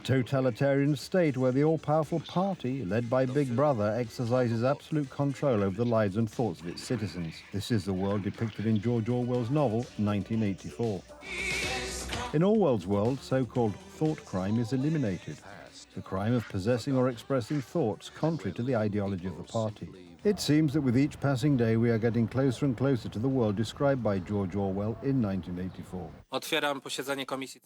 totalitarian state where the all-powerful party, led by Big Brother, exercises absolute control over the lives and thoughts of its citizens. This is the world depicted in George Orwell's novel, 1984. In Orwell's world, so-called thought crime is eliminated. The crime of possessing or expressing thoughts contrary to the ideology of the party. It seems that with each passing day we are getting closer and closer to the world described by George Orwell in 1984.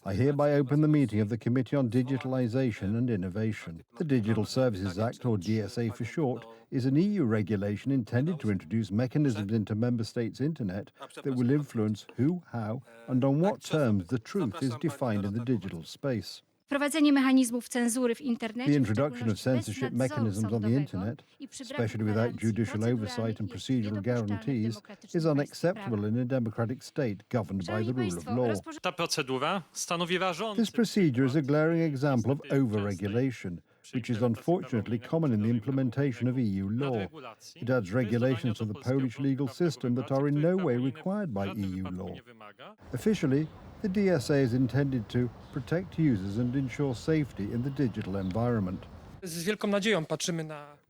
I hereby open the meeting of the Committee on Digitalization and Innovation. The Digital Services Act, or DSA for short, is an EU regulation intended to introduce mechanisms into member states' internet that will influence who, how, and on what terms the truth is defined in the digital space. The introduction of censorship mechanisms on the internet, especially without judicial oversight and procedural guarantees, is unacceptable in a democratic state governed by the rule of law. This procedure is a glaring example of over-regulation, which is unfortunately common in the implementation of EU law. It adds regulations to the Polish legal system that are in no way required by EU law. Officially, the DSA is intended to protect users and ensure safety in the digital environment.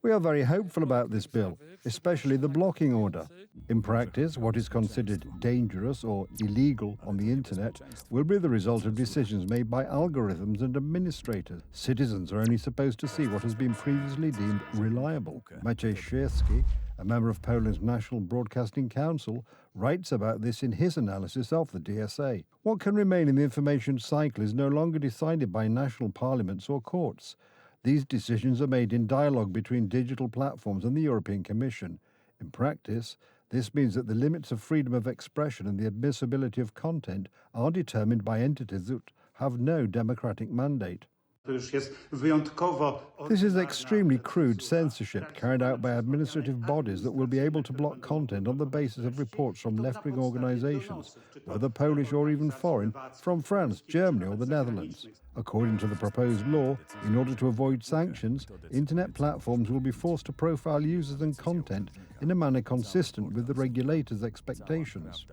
We are very hopeful about this bill, especially the blocking order. In practice, what is considered dangerous or illegal on the internet will be the result of decisions made by algorithms and administrators. Citizens are only supposed to see what has been previously deemed reliable. Maciej Świerski, a member of Poland's National Broadcasting Council, writes about this in his analysis of the DSA. What can remain in the information cycle is no longer decided by national parliaments or courts. These decisions are made in dialogue between digital platforms and the European Commission. In practice, this means that the limits of freedom of expression and the admissibility of content are determined by entities that have no democratic mandate. This is extremely crude censorship carried out by administrative bodies that will be able to block content on the basis of reports from left-wing organizations, whether Polish or even foreign, from France, Germany or the Netherlands. According to the proposed law, in order to avoid sanctions, internet platforms will be forced to profile users and content in a manner consistent with the regulators' expectations.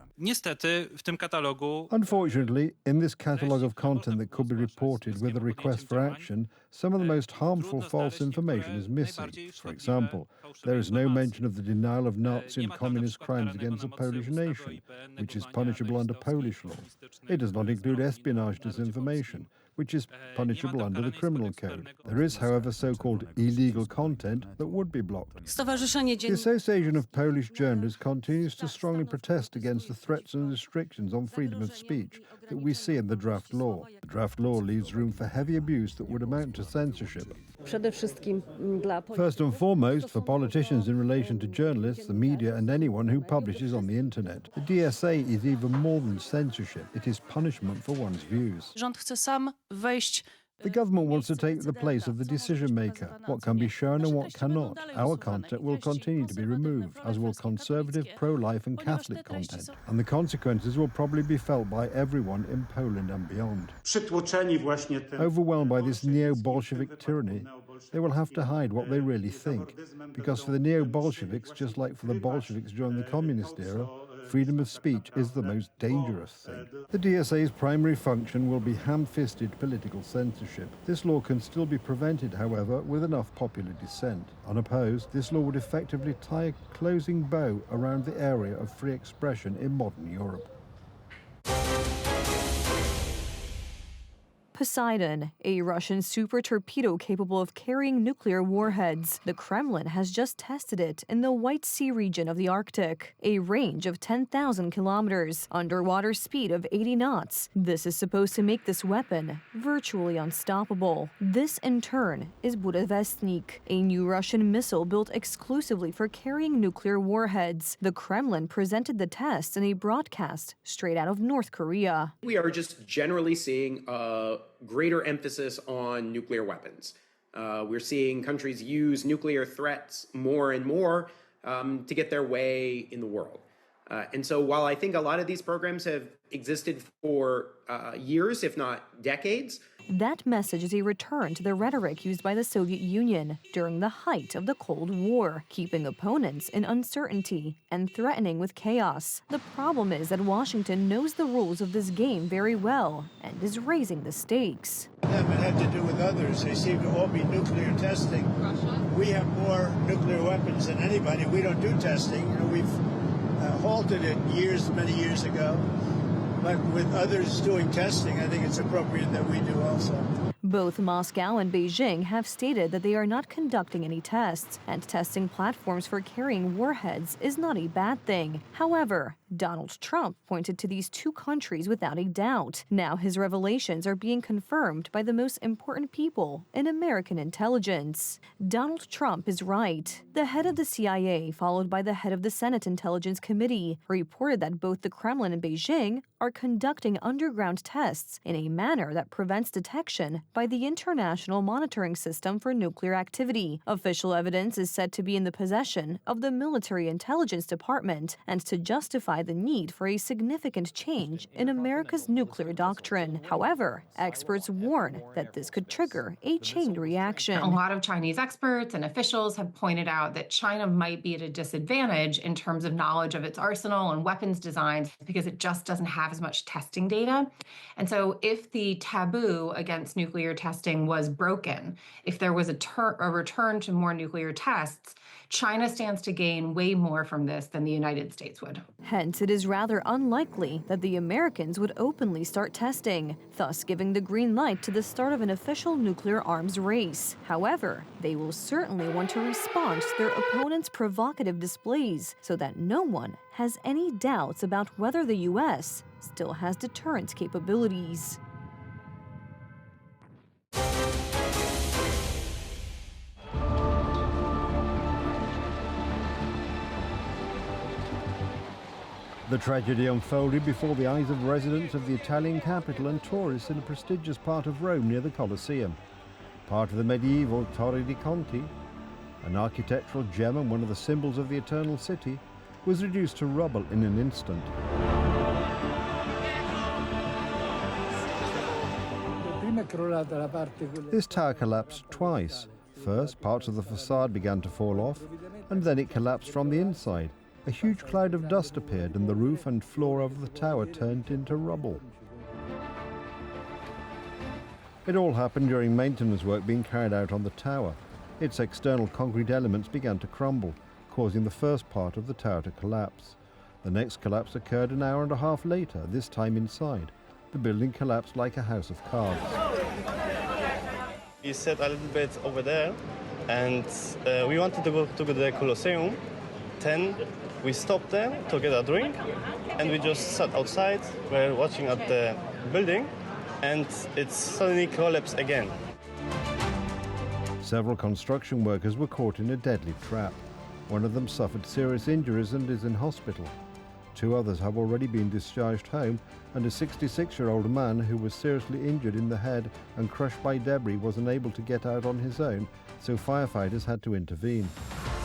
Unfortunately, in this catalogue of content that could be reported with a request for action, some of the most harmful false information is missing. For example, there is no mention of the denial of Nazi and communist crimes against the Polish nation, which is punishable under Polish law. It does not include espionage disinformation, which is punishable under the criminal code. There is, however, so-called illegal content that would be blocked. The Association of Polish Journalists continues to strongly protest against the threats and restrictions on freedom of speech that we see in the draft law. The draft law leaves room for heavy abuse that would amount to censorship. First and foremost, for politicians in relation to journalists, the media and anyone who publishes on the internet. The DSA is even more than censorship. It is punishment for one's views. The government wants to take the place of the decision maker, what can be shown and what cannot. Our content will continue to be removed, as will conservative, pro-life and Catholic content. And the consequences will probably be felt by everyone in Poland and beyond. Overwhelmed by this neo-Bolshevik tyranny, they will have to hide what they really think. Because for the neo-Bolsheviks, just like for the Bolsheviks during the communist era, freedom of speech is the most dangerous thing. The DSA's primary function will be ham-fisted political censorship. This law can still be prevented, however, with enough popular dissent. Unopposed, this law would effectively tie a closing bow around the area of free expression in modern Europe. Poseidon, a Russian super torpedo capable of carrying nuclear warheads. The Kremlin has just tested it in the White Sea region of the Arctic, a range of 10,000 kilometers, underwater speed of 80 knots. This is supposed to make this weapon virtually unstoppable. This, in turn, is Burevestnik, a new Russian missile built exclusively for carrying nuclear warheads. The Kremlin presented the tests in a broadcast straight out of North Korea. We are just generally seeing greater emphasis on nuclear weapons. We're seeing countries use nuclear threats more and more to get their way in the world. And so while I think a lot of these programs have existed for years, if not decades, that message is a return to the rhetoric used by the Soviet Union during the height of the Cold War, keeping opponents in uncertainty and threatening with chaos. The problem is that Washington knows the rules of this game very well and is raising the stakes. It had to do with others. They seem to all be nuclear testing. We have more nuclear weapons than anybody. We don't do testing. We've halted it many years ago. But with others doing testing, I think it's appropriate that we do also. Both Moscow and Beijing have stated that they are not conducting any tests, and testing platforms for carrying warheads is not a bad thing. However, Donald Trump pointed to these two countries without a doubt. Now his revelations are being confirmed by the most important people in American intelligence. Donald Trump is right. The head of the CIA, followed by the head of the Senate Intelligence Committee, reported that both the Kremlin and Beijing are conducting underground tests in a manner that prevents detection by the International Monitoring System for Nuclear Activity. Official evidence is said to be in the possession of the Military Intelligence Department and to justify the need for a significant change in America's nuclear doctrine. However, experts warn that this could trigger a chain reaction. A lot of Chinese experts and officials have pointed out that China might be at a disadvantage in terms of knowledge of its arsenal and weapons designs because it just doesn't have as much testing data. And so if the taboo against nuclear testing was broken, if there was a return to more nuclear tests, China stands to gain way more from this than the United States would. Hence, it is rather unlikely that the Americans would openly start testing, thus giving the green light to the start of an official nuclear arms race. However, they will certainly want to respond to their opponents' provocative displays so that no one has any doubts about whether the U.S. still has deterrence capabilities. The tragedy unfolded before the eyes of residents of the Italian capital and tourists in a prestigious part of Rome near the Colosseum. Part of the medieval Torre dei Conti, an architectural gem and one of the symbols of the Eternal City, was reduced to rubble in an instant. This tower collapsed twice. First, parts of the facade began to fall off, and then it collapsed from the inside. A huge cloud of dust appeared and the roof and floor of the tower turned into rubble. It all happened during maintenance work being carried out on the tower. Its external concrete elements began to crumble, causing the first part of the tower to collapse. The next collapse occurred an hour and a half later, this time inside. The building collapsed like a house of cards. We sat a little bit over there, and we wanted to go to the Colosseum. Then we stopped there to get a drink, and we just sat outside. We're watching at the building, and it suddenly collapsed again. Several construction workers were caught in a deadly trap. One of them suffered serious injuries and is in hospital. 2 others have already been discharged home, and a 66-year-old man who was seriously injured in the head and crushed by debris was unable to get out on his own, so firefighters had to intervene.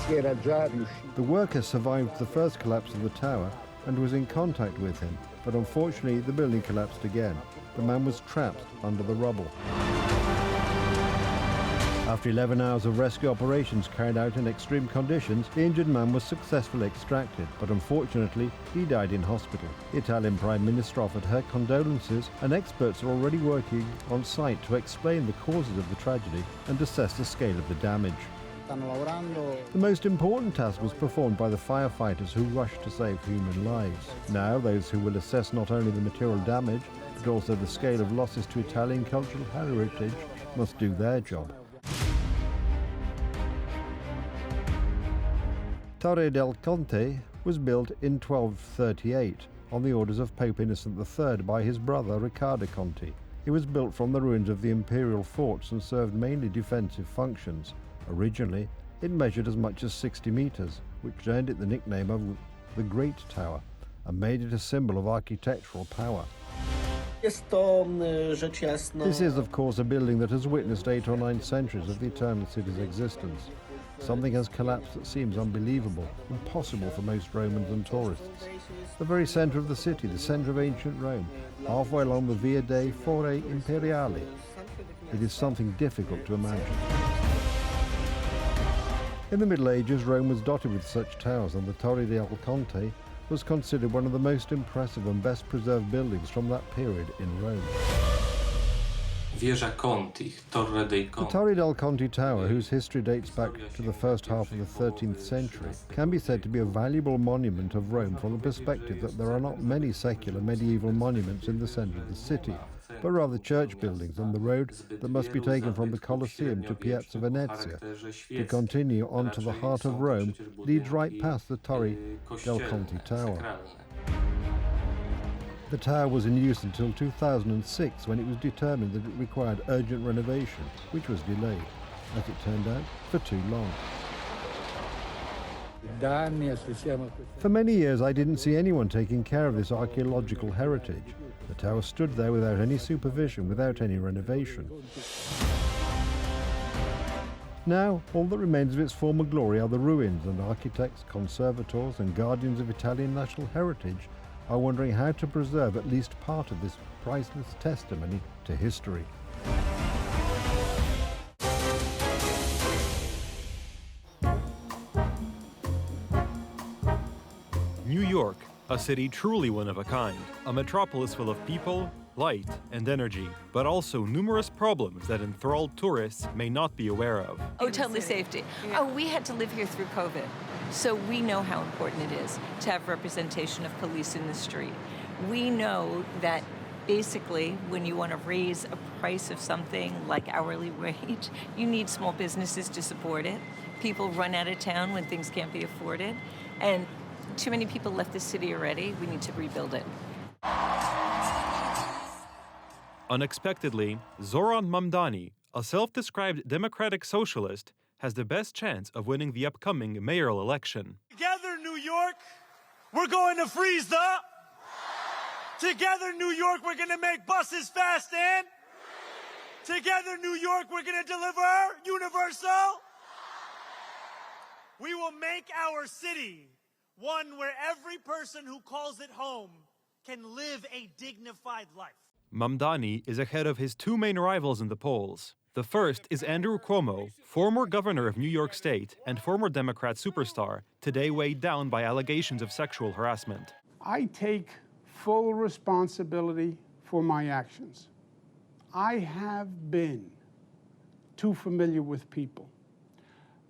The worker survived the first collapse of the tower and was in contact with him, but unfortunately the building collapsed again. The man was trapped under the rubble. After 11 hours of rescue operations carried out in extreme conditions, the injured man was successfully extracted, but unfortunately he died in hospital. The Italian Prime Minister offered her condolences, and experts are already working on site to explain the causes of the tragedy and assess the scale of the damage. The most important task was performed by the firefighters who rushed to save human lives. Now, those who will assess not only the material damage, but also the scale of losses to Italian cultural heritage must do their job. Torre del Conte was built in 1238 on the orders of Pope Innocent III by his brother Riccardo Conti. It was built from the ruins of the imperial forts and served mainly defensive functions. Originally, it measured as much as 60 meters, which earned it the nickname of the Great Tower and made it a symbol of architectural power. This is, of course, a building that has witnessed 8 or 9 centuries of the Eternal City's existence. Something has collapsed that seems unbelievable, impossible for most Romans and tourists. The very centre of the city, the centre of ancient Rome, halfway along the Via dei Fori Imperiali. It is something difficult to imagine. In the Middle Ages, Rome was dotted with such towers, and the Torre del Conte was considered one of the most impressive and best preserved buildings from that period in Rome. Wieża Conti, Torre dei The Conti. Torre del Conte Tower, whose history dates back to the first half of the 13th century, can be said to be a valuable monument of Rome from the perspective that there are not many secular medieval monuments in the centre of the city, but rather church buildings on the road that must be taken from the Colosseum to Piazza Venezia to continue on to the heart of Rome, leads right past the Torre del Conte Tower. The tower was in use until 2006, when it was determined that it required urgent renovation, which was delayed, as it turned out, for too long. For many years I didn't see anyone taking care of this archaeological heritage. The tower stood there without any supervision, without any renovation. Now, all that remains of its former glory are the ruins, and architects, conservators and guardians of Italian national heritage are wondering how to preserve at least part of this priceless testimony to history. New York, a city truly one of a kind, a metropolis full of people, light, and energy, but also numerous problems that enthralled tourists may not be aware of. Oh, totally safety. Oh, we had to live here through COVID, so we know how important it is to have representation of police in the street. We know that basically when you want to raise a price of something like hourly wage, you need small businesses to support it. People run out of town when things can't be afforded, and too many people left the city already. We need to rebuild it. Unexpectedly, Zoran Mamdani, a self-described democratic socialist, has the best chance of winning the upcoming mayoral election. Together, New York, we're going to freeze the... Together, New York, we're going to make buses fast and... Together, New York, we're going to deliver universal... We will make our city one where every person who calls it home can live a dignified life. Mamdani is ahead of his two main rivals in the polls. The first is Andrew Cuomo, former governor of New York State and former Democrat superstar, today weighed down by allegations of sexual harassment. I take full responsibility for my actions. I have been too familiar with people.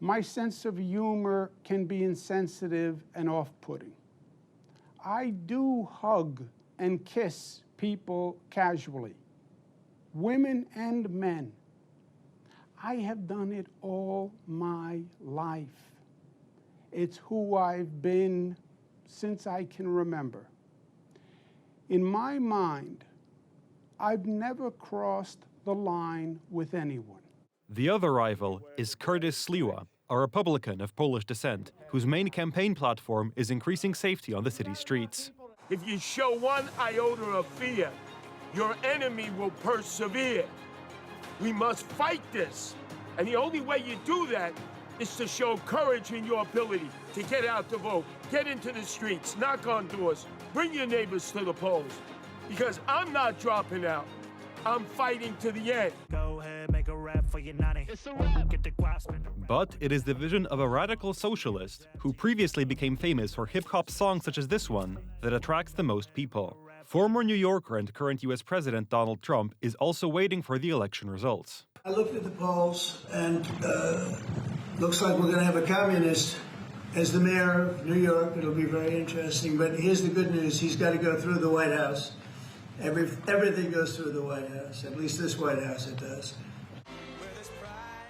My sense of humor can be insensitive and off-putting. I do hug and kiss people casually, women and men. I have done it all my life. It's who I've been since I can remember. In my mind, I've never crossed the line with anyone. The other rival is Curtis Sliwa, a Republican of Polish descent, whose main campaign platform is increasing safety on the city's streets. If you show one iota of fear, your enemy will persevere. We must fight this. And the only way you do that is to show courage in your ability to get out to vote, get into the streets, knock on doors, bring your neighbors to the polls. Because I'm not dropping out. I'm fighting to the end. Go ahead, make a rap for your nanny. It's a rap. Get the But it is the vision of a radical socialist, who previously became famous for hip-hop songs such as this one, that attracts the most people. Former New Yorker and current US President Donald Trump is also waiting for the election results. I looked at the polls, and looks like we're going to have a communist as the mayor of New York. It'll be very interesting. But here's the good news. He's got to go through the White House. Everything goes through the White House. At least this White House it does.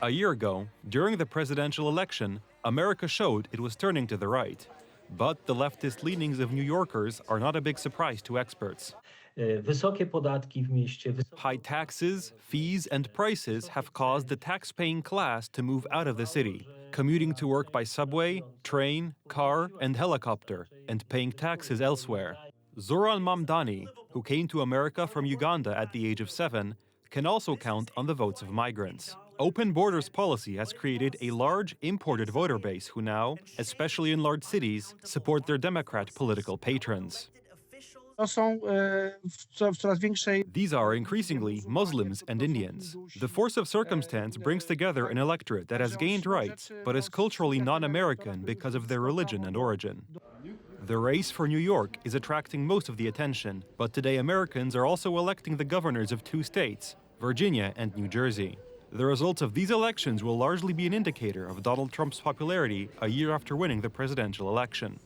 A year ago, during the presidential election, America showed it was turning to the right. But the leftist leanings of New Yorkers are not a big surprise to experts. High taxes, fees, and prices have caused the tax-paying class to move out of the city, commuting to work by subway, train, car, and helicopter, and paying taxes elsewhere. Zoran Mamdani, who came to America from Uganda at the age of 7, can also count on the votes of migrants. Open borders policy has created a large imported voter base who now, especially in large cities, support their Democrat political patrons. These are increasingly Muslims and Indians. The force of circumstance brings together an electorate that has gained rights, but is culturally non-American because of their religion and origin. The race for New York is attracting most of the attention, but today Americans are also electing the governors of 2 states, Virginia and New Jersey. The results of these elections will largely be an indicator of Donald Trump's popularity a year after winning the presidential election.